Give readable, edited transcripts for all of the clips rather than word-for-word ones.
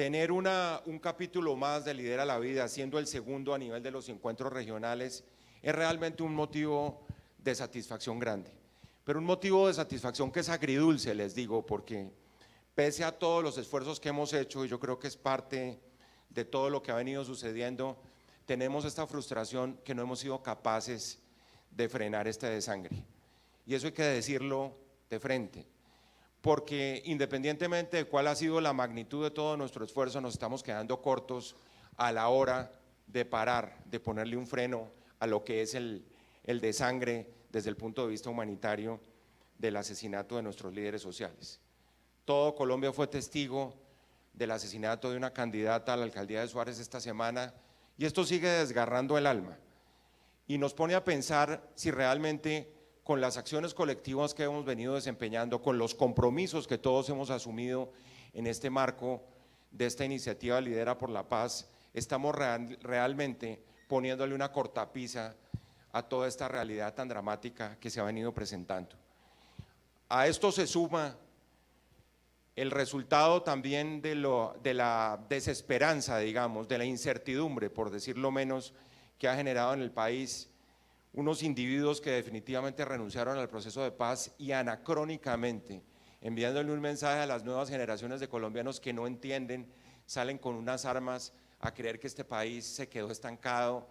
Tener un capítulo más de Lidera la Vida, siendo el segundo a nivel de los encuentros regionales, es realmente un motivo de satisfacción grande. Pero un motivo de satisfacción que es agridulce, les digo, porque pese a todos los esfuerzos que hemos hecho, y yo creo que es parte de todo lo que ha venido sucediendo, tenemos esta frustración que no hemos sido capaces de frenar este desangre. Y eso hay que decirlo de frente, porque independientemente de cuál ha sido la magnitud de todo nuestro esfuerzo, nos estamos quedando cortos a la hora de parar, de ponerle un freno a lo que es el desangre desde el punto de vista humanitario del asesinato de nuestros líderes sociales. Todo Colombia fue testigo del asesinato de una candidata a la alcaldía de Suárez esta semana, y esto sigue desgarrando el alma y nos pone a pensar si realmente con las acciones colectivas que hemos venido desempeñando, con los compromisos que todos hemos asumido en este marco de esta iniciativa Lidera por la Paz, estamos realmente poniéndole una cortapisa a toda esta realidad tan dramática que se ha venido presentando. A esto se suma el resultado también de la desesperanza, digamos, de la incertidumbre, por decirlo menos, que ha generado en el país unos individuos que definitivamente renunciaron al proceso de paz y anacrónicamente, enviándole un mensaje a las nuevas generaciones de colombianos que no entienden, salen con unas armas a creer que este país se quedó estancado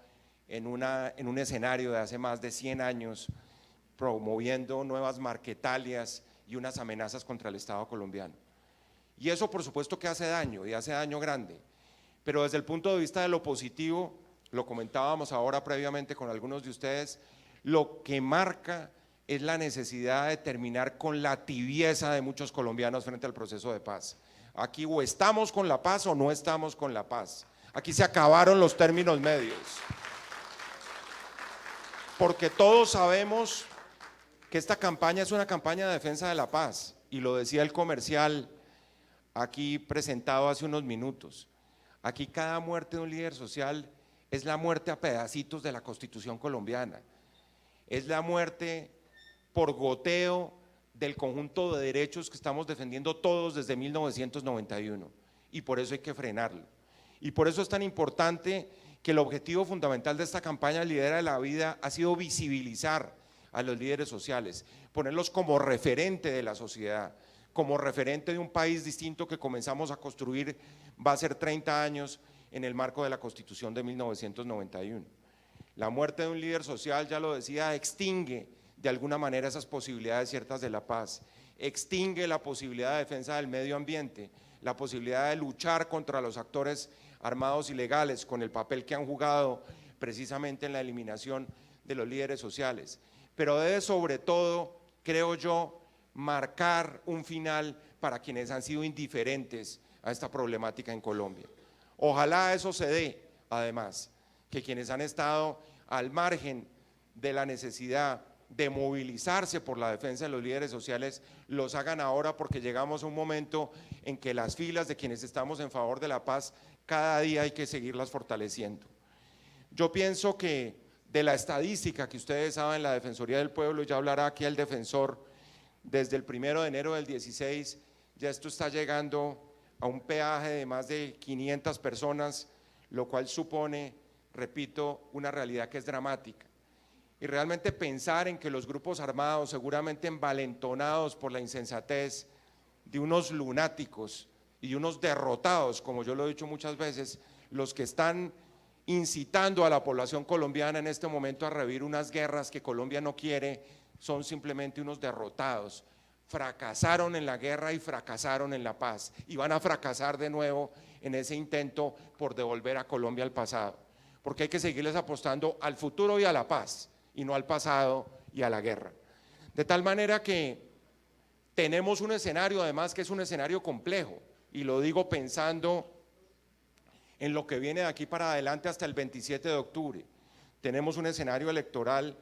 en un escenario de hace más de 100 años, promoviendo nuevas marquetalias y unas amenazas contra el Estado colombiano. Y eso por supuesto que hace daño, y hace daño grande, pero desde el punto de vista de lo positivo, lo comentábamos ahora previamente con algunos de ustedes, lo que marca es la necesidad de terminar con la tibieza de muchos colombianos frente al proceso de paz. Aquí o estamos con la paz o no estamos con la paz. Aquí se acabaron los términos medios. Porque todos sabemos que esta campaña es una campaña de defensa de la paz, y lo decía el comercial aquí presentado hace unos minutos. Aquí cada muerte de un líder social es la muerte a pedacitos de la Constitución colombiana, es la muerte por goteo del conjunto de derechos que estamos defendiendo todos desde 1991, y por eso hay que frenarlo. Y por eso es tan importante que el objetivo fundamental de esta campaña Lidera la Vida ha sido visibilizar a los líderes sociales, ponerlos como referente de la sociedad, como referente de un país distinto que comenzamos a construir, va a ser 30 años en el marco de la Constitución de 1991. La muerte de un líder social, ya lo decía, extingue de alguna manera esas posibilidades ciertas de la paz, extingue la posibilidad de defensa del medio ambiente, la posibilidad de luchar contra los actores armados ilegales con el papel que han jugado precisamente en la eliminación de los líderes sociales, pero debe sobre todo, creo yo, marcar un final para quienes han sido indiferentes a esta problemática en Colombia. Ojalá eso se dé, además, que quienes han estado al margen de la necesidad de movilizarse por la defensa de los líderes sociales, los hagan ahora, porque llegamos a un momento en que las filas de quienes estamos en favor de la paz, cada día hay que seguirlas fortaleciendo. Yo pienso que de la estadística que ustedes saben, la Defensoría del Pueblo, ya hablará aquí el defensor, desde el 1 de enero del 16, ya esto está llegando a un peaje de más de 500 personas, lo cual supone, repito, una realidad que es dramática. Y realmente pensar en que los grupos armados, seguramente envalentonados por la insensatez de unos lunáticos y unos derrotados, como yo lo he dicho muchas veces, los que están incitando a la población colombiana en este momento a revivir unas guerras que Colombia no quiere, son simplemente unos derrotados. Fracasaron en la guerra y fracasaron en la paz, y van a fracasar de nuevo en ese intento por devolver a Colombia al pasado, porque hay que seguirles apostando al futuro y a la paz, y no al pasado y a la guerra. De tal manera que tenemos un escenario, además, que es un escenario complejo, y lo digo pensando en lo que viene de aquí para adelante hasta el 27 de octubre. Tenemos un escenario electoral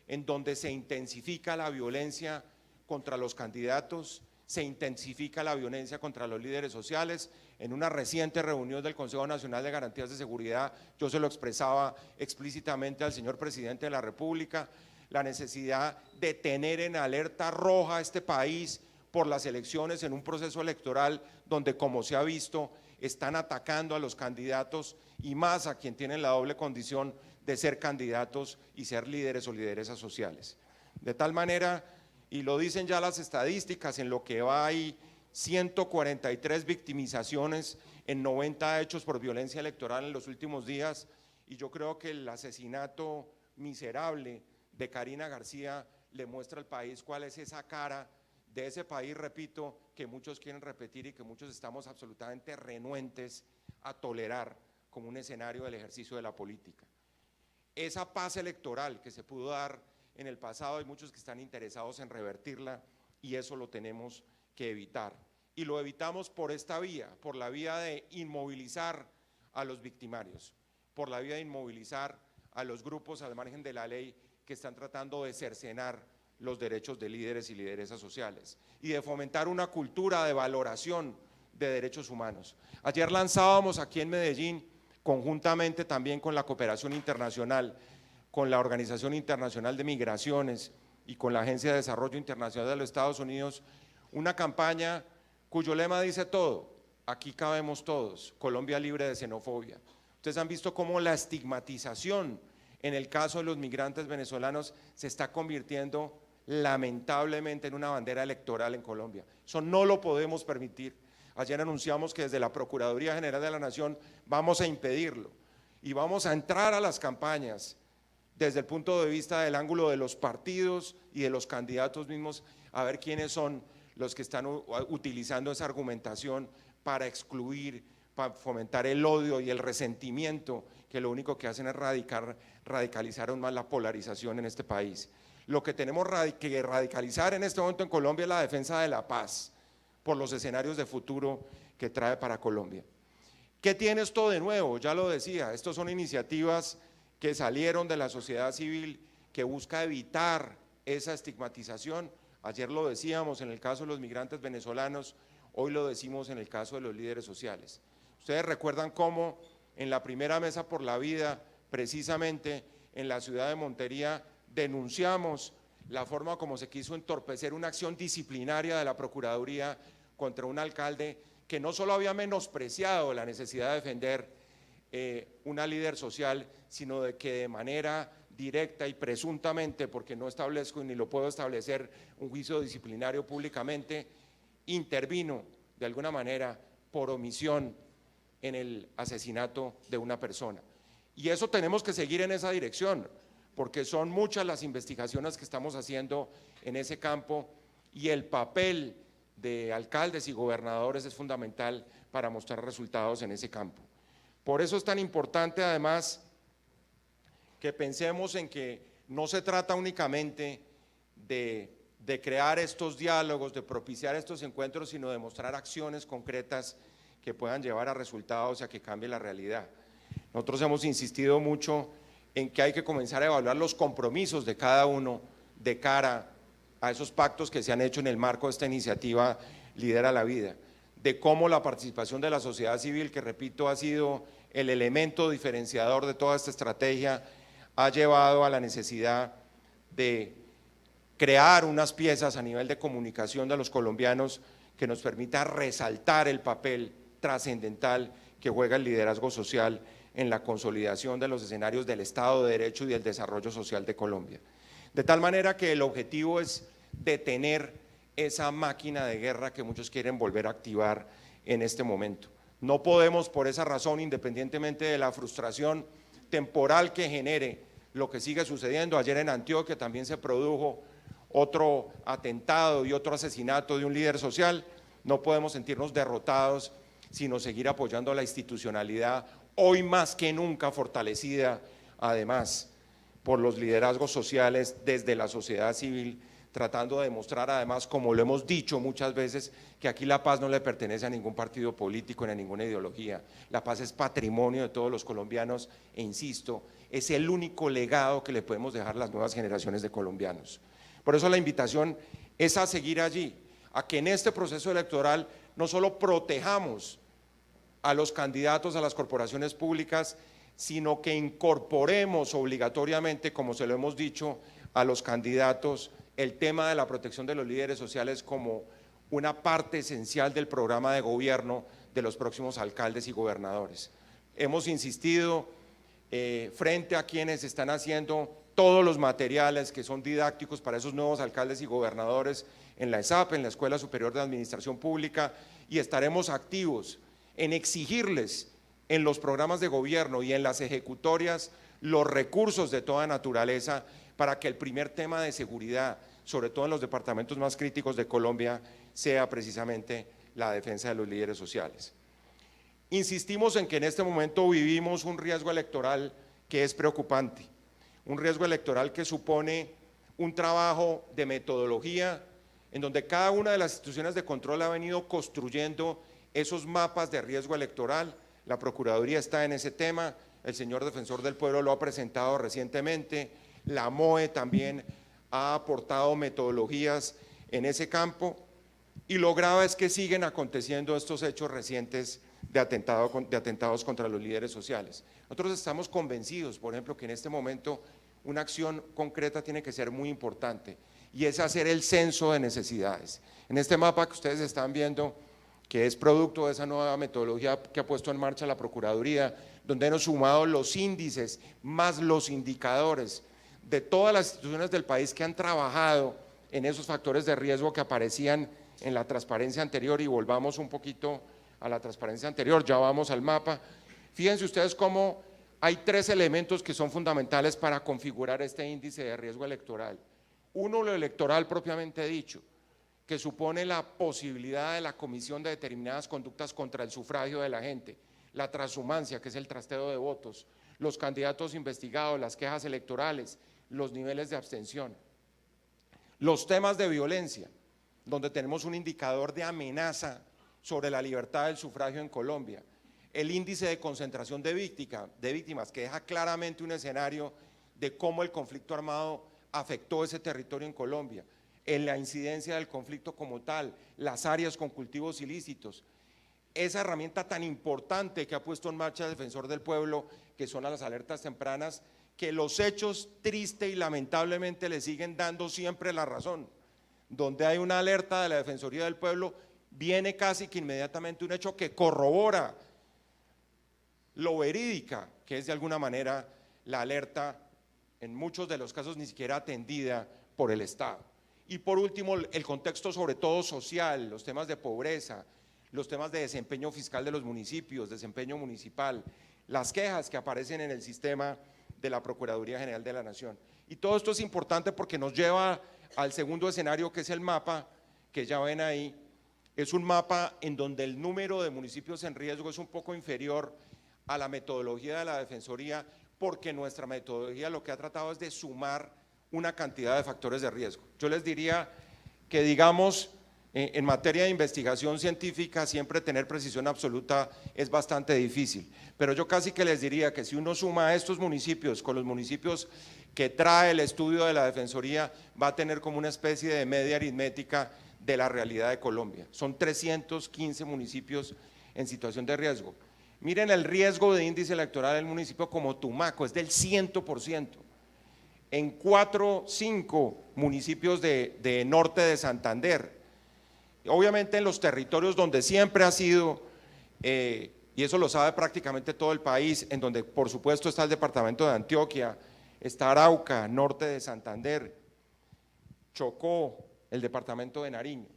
en donde se intensifica la violencia contra los candidatos, se intensifica la violencia contra los líderes sociales. En una reciente reunión del Consejo Nacional de Garantías de Seguridad, yo se lo expresaba explícitamente al señor presidente de la República, la necesidad de tener en alerta roja a este país por las elecciones en un proceso electoral donde, como se ha visto, están atacando a los candidatos y más a quien tienen la doble condición de ser candidatos y ser líderes o lideresas sociales. De tal manera, y lo dicen ya las estadísticas, en lo que va hay 143 victimizaciones en 90 hechos por violencia electoral en los últimos días, y yo creo que el asesinato miserable de Karina García le muestra al país cuál es esa cara de ese país, repito, que muchos quieren repetir y que muchos estamos absolutamente renuentes a tolerar como un escenario del ejercicio de la política. Esa paz electoral que se pudo dar en el pasado, hay muchos que están interesados en revertirla y eso lo tenemos que evitar. Y lo evitamos por esta vía, por la vía de inmovilizar a los victimarios, por la vía de inmovilizar a los grupos al margen de la ley que están tratando de cercenar los derechos de líderes y lideresas sociales y de fomentar una cultura de valoración de derechos humanos. Ayer lanzábamos aquí en Medellín, conjuntamente también con la cooperación internacional, con la Organización Internacional de Migraciones y con la Agencia de Desarrollo Internacional de los Estados Unidos, una campaña cuyo lema dice todo: aquí cabemos todos, Colombia libre de xenofobia. Ustedes han visto cómo la estigmatización en el caso de los migrantes venezolanos se está convirtiendo lamentablemente en una bandera electoral en Colombia. Eso no lo podemos permitir. Ayer anunciamos que desde la Procuraduría General de la Nación vamos a impedirlo y vamos a entrar a las campañas desde el punto de vista del ángulo de los partidos y de los candidatos mismos, a ver quiénes son los que están utilizando esa argumentación para excluir, para fomentar el odio y el resentimiento, que lo único que hacen es radicalizar aún más la polarización en este país. Lo que tenemos que radicalizar en este momento en Colombia es la defensa de la paz, por los escenarios de futuro que trae para Colombia. ¿Qué tiene esto de nuevo? Ya lo decía, estos son iniciativas que salieron de la sociedad civil que busca evitar esa estigmatización. Ayer lo decíamos en el caso de los migrantes venezolanos, hoy lo decimos en el caso de los líderes sociales. Ustedes recuerdan cómo en la primera mesa por la vida, precisamente en la ciudad de Montería, denunciamos la forma como se quiso entorpecer una acción disciplinaria de la Procuraduría contra un alcalde que no solo había menospreciado la necesidad de defender una líder social, sino de que de manera directa y presuntamente, porque no establezco ni lo puedo establecer un juicio disciplinario públicamente, intervino de alguna manera por omisión en el asesinato de una persona. Y eso tenemos que seguir en esa dirección, porque son muchas las investigaciones que estamos haciendo en ese campo y el papel de alcaldes y gobernadores es fundamental para mostrar resultados en ese campo. Por eso es tan importante además que pensemos en que no se trata únicamente de crear estos diálogos, de propiciar estos encuentros, sino de mostrar acciones concretas que puedan llevar a resultados y a que cambie la realidad. Nosotros hemos insistido mucho en que hay que comenzar a evaluar los compromisos de cada uno de cara a esos pactos que se han hecho en el marco de esta iniciativa Lidera la Vida, de cómo la participación de la sociedad civil, que repito ha sido el elemento diferenciador de toda esta estrategia, ha llevado a la necesidad de crear unas piezas a nivel de comunicación de los colombianos que nos permita resaltar el papel trascendental que juega el liderazgo social en la consolidación de los escenarios del Estado de Derecho y del desarrollo social de Colombia. De tal manera que el objetivo es detener esa máquina de guerra que muchos quieren volver a activar en este momento. No podemos, por esa razón, independientemente de la frustración temporal que genere lo que sigue sucediendo, ayer en Antioquia también se produjo otro atentado y otro asesinato de un líder social, no podemos sentirnos derrotados, sino seguir apoyando la institucionalidad, hoy más que nunca fortalecida, además, por los liderazgos sociales desde la sociedad civil, tratando de demostrar además, como lo hemos dicho muchas veces, que aquí la paz no le pertenece a ningún partido político ni a ninguna ideología. La paz es patrimonio de todos los colombianos e insisto, es el único legado que le podemos dejar a las nuevas generaciones de colombianos. Por eso la invitación es a seguir allí, a que en este proceso electoral no solo protejamos a los candidatos a las corporaciones públicas, sino que incorporemos obligatoriamente, como se lo hemos dicho, a los candidatos el tema de la protección de los líderes sociales como una parte esencial del programa de gobierno de los próximos alcaldes y gobernadores. Hemos insistido frente a quienes están haciendo todos los materiales que son didácticos para esos nuevos alcaldes y gobernadores en la ESAP, en la Escuela Superior de Administración Pública, y estaremos activos en exigirles en los programas de gobierno y en las ejecutorias los recursos de toda naturaleza para que el primer tema de seguridad, sobre todo en los departamentos más críticos de Colombia, sea precisamente la defensa de los líderes sociales. Insistimos en que en este momento vivimos un riesgo electoral que es preocupante, un riesgo electoral que supone un trabajo de metodología en donde cada una de las instituciones de control ha venido construyendo esos mapas de riesgo electoral. La Procuraduría está en ese tema, el señor Defensor del Pueblo lo ha presentado recientemente, la MOE también ha aportado metodologías en ese campo, y lo grave es que siguen aconteciendo estos hechos recientes de atentados contra los líderes sociales. Nosotros estamos convencidos, por ejemplo, que en este momento una acción concreta tiene que ser muy importante, y es hacer el censo de necesidades. En este mapa que ustedes están viendo, que es producto de esa nueva metodología que ha puesto en marcha la Procuraduría, donde hemos sumado los índices más los indicadores de todas las instituciones del país que han trabajado en esos factores de riesgo que aparecían en la transparencia anterior, y volvamos un poquito a la transparencia anterior, ya vamos al mapa. Fíjense ustedes cómo hay tres elementos que son fundamentales para configurar este índice de riesgo electoral. Uno, lo electoral propiamente dicho, que supone la posibilidad de la comisión de determinadas conductas contra el sufragio de la gente, la transhumancia, que es el trasteo de votos, los candidatos investigados, las quejas electorales, los niveles de abstención. Los temas de violencia, donde tenemos un indicador de amenaza sobre la libertad del sufragio en Colombia, el índice de concentración de víctimas, que deja claramente un escenario de cómo el conflicto armado afectó ese territorio en Colombia, en la incidencia del conflicto como tal, las áreas con cultivos ilícitos, esa herramienta tan importante que ha puesto en marcha el Defensor del Pueblo, que son las alertas tempranas, que los hechos triste y lamentablemente le siguen dando siempre la razón. Donde hay una alerta de la Defensoría del Pueblo, viene casi que inmediatamente un hecho que corrobora lo verídica que es de alguna manera la alerta, en muchos de los casos ni siquiera atendida por el Estado. Y por último, el contexto sobre todo social, los temas de pobreza, los temas de desempeño fiscal de los municipios, desempeño municipal, las quejas que aparecen en el sistema de la Procuraduría General de la Nación. Y todo esto es importante porque nos lleva al segundo escenario, que es el mapa que ya ven ahí. Es un mapa en donde el número de municipios en riesgo es un poco inferior a la metodología de la Defensoría, porque nuestra metodología lo que ha tratado es de sumar una cantidad de factores de riesgo. Yo les diría que, digamos, en materia de investigación científica siempre tener precisión absoluta es bastante difícil, pero yo casi que les diría que si uno suma a estos municipios con los municipios que trae el estudio de la Defensoría, va a tener como una especie de media aritmética de la realidad de Colombia. Son 315 municipios en situación de riesgo. Miren el riesgo de índice electoral del municipio como Tumaco, es del 100%. En 4, 5 municipios de norte de Santander. Obviamente en los territorios donde siempre ha sido, y eso lo sabe prácticamente todo el país, en donde por supuesto está el departamento de Antioquia, está Arauca, norte de Santander, Chocó, el departamento de Nariño.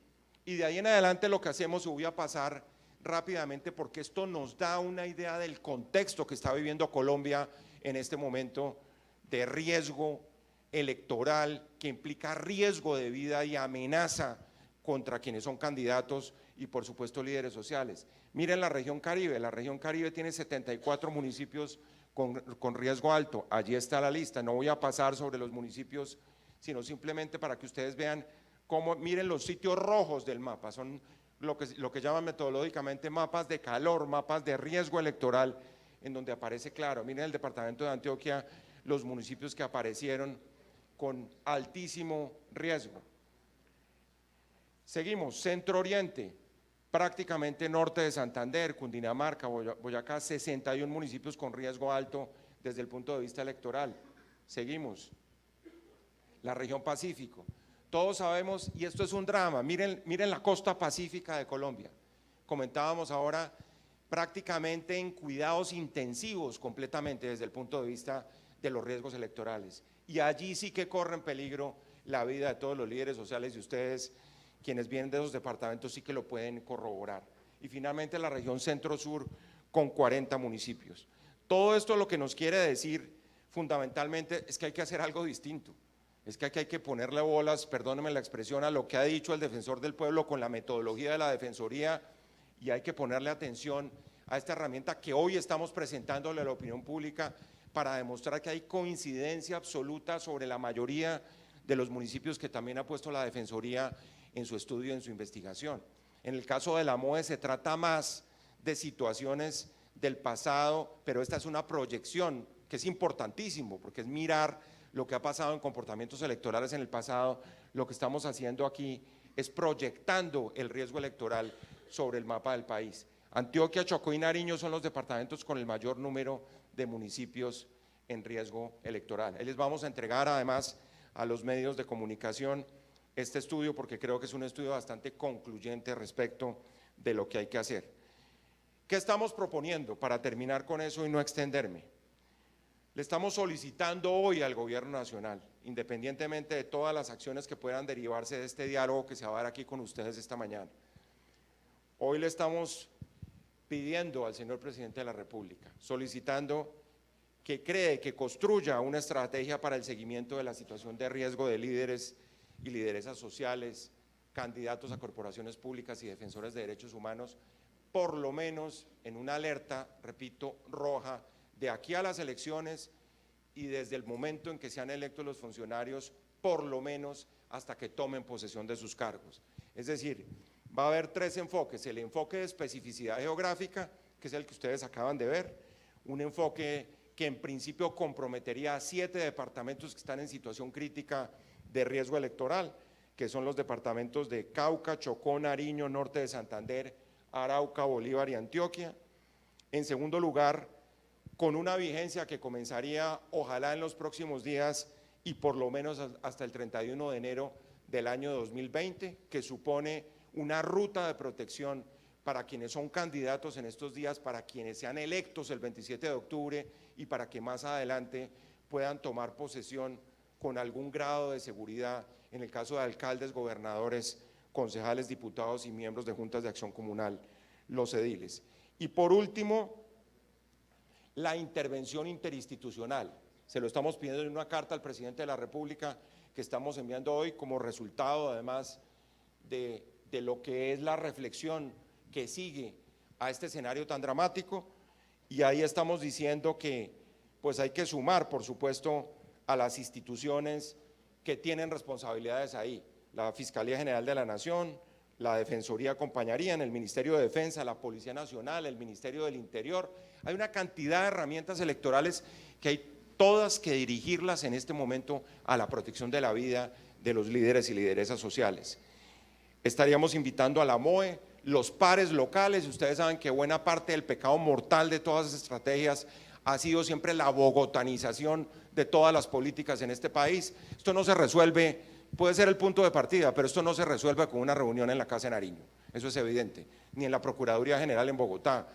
Y de ahí en adelante lo que hacemos, voy a pasar rápidamente porque esto nos da una idea del contexto que está viviendo Colombia en este momento de riesgo electoral, que implica riesgo de vida y amenaza contra quienes son candidatos y por supuesto líderes sociales. Miren la región Caribe tiene 74 municipios con riesgo alto, allí está la lista, no voy a pasar sobre los municipios, sino simplemente para que ustedes vean cómo, miren los sitios rojos del mapa, son lo que llaman metodológicamente mapas de calor, mapas de riesgo electoral, en donde aparece claro. Miren el departamento de Antioquia, los municipios que aparecieron con altísimo riesgo. Seguimos, Centro Oriente, prácticamente norte de Santander, Cundinamarca, Boyacá, 61 municipios con riesgo alto desde el punto de vista electoral. Seguimos, la región Pacífico. Todos sabemos, y esto es un drama, miren la costa pacífica de Colombia. Comentábamos ahora prácticamente en cuidados intensivos completamente desde el punto de vista de los riesgos electorales. Y allí sí que corre en peligro la vida de todos los líderes sociales y ustedes, quienes vienen de esos departamentos, sí que lo pueden corroborar. Y finalmente la región centro-sur con 40 municipios. Todo esto lo que nos quiere decir fundamentalmente es que hay que hacer algo distinto. Es que aquí hay que ponerle bolas, perdónenme la expresión, a lo que ha dicho el defensor del pueblo con la metodología de la defensoría, y hay que ponerle atención a esta herramienta que hoy estamos presentándole a la opinión pública para demostrar que hay coincidencia absoluta sobre la mayoría de los municipios que también ha puesto la defensoría en su estudio, en su investigación. En el caso de la MOE se trata más de situaciones del pasado, pero esta es una proyección que es importantísimo porque es mirar lo que ha pasado en comportamientos electorales en el pasado. Lo que estamos haciendo aquí es proyectando el riesgo electoral sobre el mapa del país. Antioquia, Chocó y Nariño son los departamentos con el mayor número de municipios en riesgo electoral. Ahí les vamos a entregar además a los medios de comunicación este estudio porque creo que es un estudio bastante concluyente respecto de lo que hay que hacer. ¿Qué estamos proponiendo para terminar con eso y no extenderme? Le estamos solicitando hoy al Gobierno Nacional, independientemente de todas las acciones que puedan derivarse de este diálogo que se va a dar aquí con ustedes esta mañana, hoy le estamos pidiendo al señor Presidente de la República, solicitando que cree, que construya una estrategia para el seguimiento de la situación de riesgo de líderes y lideresas sociales, candidatos a corporaciones públicas y defensores de derechos humanos, por lo menos en una alerta, repito, roja, de aquí a las elecciones y desde el momento en que sean electos los funcionarios, por lo menos hasta que tomen posesión de sus cargos. Es decir, va a haber tres enfoques: el enfoque de especificidad geográfica, que es el que ustedes acaban de ver, un enfoque que en principio comprometería a 7 departamentos que están en situación crítica de riesgo electoral, que son los departamentos de Cauca, Chocó, Nariño, Norte de Santander, Arauca, Bolívar y Antioquia. En segundo lugar, con una vigencia que comenzaría ojalá en los próximos días y por lo menos hasta el 31 de enero del año 2020, que supone una ruta de protección para quienes son candidatos en estos días, para quienes sean electos el 27 de octubre y para que más adelante puedan tomar posesión con algún grado de seguridad en el caso de alcaldes, gobernadores, concejales, diputados y miembros de juntas de acción comunal, los ediles. Y por último, la intervención interinstitucional. Se lo estamos pidiendo en una carta al presidente de la República que estamos enviando hoy como resultado además de lo que es la reflexión que sigue a este escenario tan dramático, y ahí estamos diciendo que pues hay que sumar, por supuesto, a las instituciones que tienen responsabilidades ahí. La Fiscalía General de la Nación, la Defensoría acompañaría, en el Ministerio de Defensa, la Policía Nacional, el Ministerio del Interior. Hay una cantidad de herramientas electorales que hay todas que dirigirlas en este momento a la protección de la vida de los líderes y lideresas sociales. Estaríamos invitando a la MOE, los pares locales. Ustedes saben que buena parte del pecado mortal de todas esas estrategias ha sido siempre la bogotanización de todas las políticas en este país. Esto no se resuelve, puede ser el punto de partida, pero esto no se resuelve con una reunión en la Casa de Nariño, eso es evidente, ni en la Procuraduría General en Bogotá.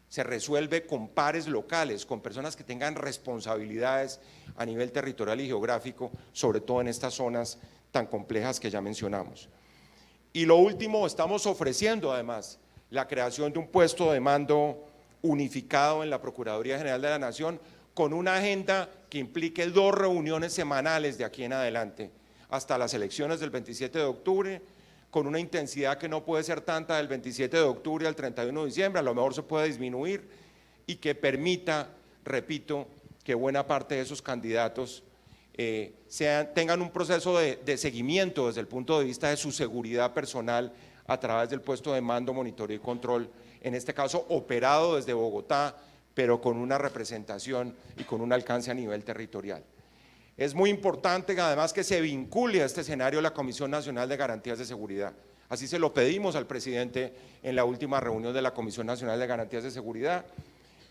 Se resuelve con pares locales, con personas que tengan responsabilidades a nivel territorial y geográfico, sobre todo en estas zonas tan complejas que ya mencionamos. Y lo último, estamos ofreciendo además la creación de un puesto de mando unificado en la Procuraduría General de la Nación, con una agenda que implique 2 reuniones semanales de aquí en adelante, hasta las elecciones del 27 de octubre, con una intensidad que no puede ser tanta del 27 de octubre al 31 de diciembre, a lo mejor se puede disminuir, y que permita, repito, que buena parte de esos candidatos tengan un proceso de seguimiento desde el punto de vista de su seguridad personal a través del puesto de mando, monitoreo y control, en este caso operado desde Bogotá, pero con una representación y con un alcance a nivel territorial. Es muy importante además que se vincule a este escenario la Comisión Nacional de Garantías de Seguridad. Así se lo pedimos al presidente en la última reunión de la Comisión Nacional de Garantías de Seguridad.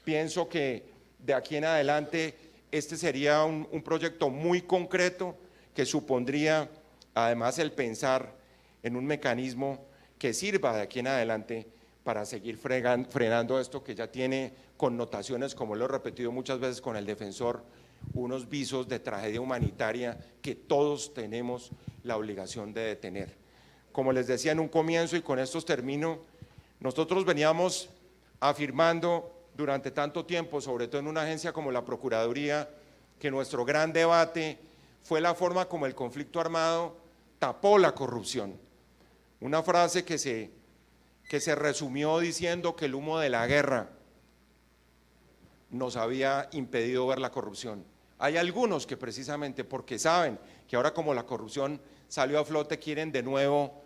Pienso que de aquí en adelante este sería un proyecto muy concreto que supondría además el pensar en un mecanismo que sirva de aquí en adelante para seguir frenando esto que ya tiene connotaciones, como lo he repetido muchas veces con el defensor, unos visos de tragedia humanitaria que todos tenemos la obligación de detener. Como les decía en un comienzo, y con estos termino, nosotros veníamos afirmando durante tanto tiempo, sobre todo en una agencia como la Procuraduría, que nuestro gran debate fue la forma como el conflicto armado tapó la corrupción. Una frase que se resumió diciendo que el humo de la guerra nos había impedido ver la corrupción. Hay algunos que precisamente porque saben que ahora como la corrupción salió a flote, quieren de nuevo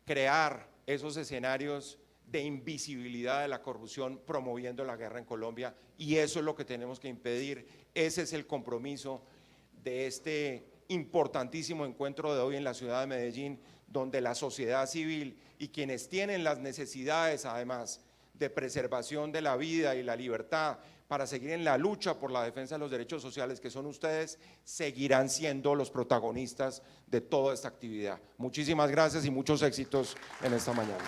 crear esos escenarios de invisibilidad de la corrupción promoviendo la guerra en Colombia, y eso es lo que tenemos que impedir. Ese es el compromiso de este importantísimo encuentro de hoy en la ciudad de Medellín, donde la sociedad civil y quienes tienen las necesidades además de preservación de la vida y la libertad para seguir en la lucha por la defensa de los derechos sociales, que son ustedes, seguirán siendo los protagonistas de toda esta actividad. Muchísimas gracias y muchos éxitos en esta mañana.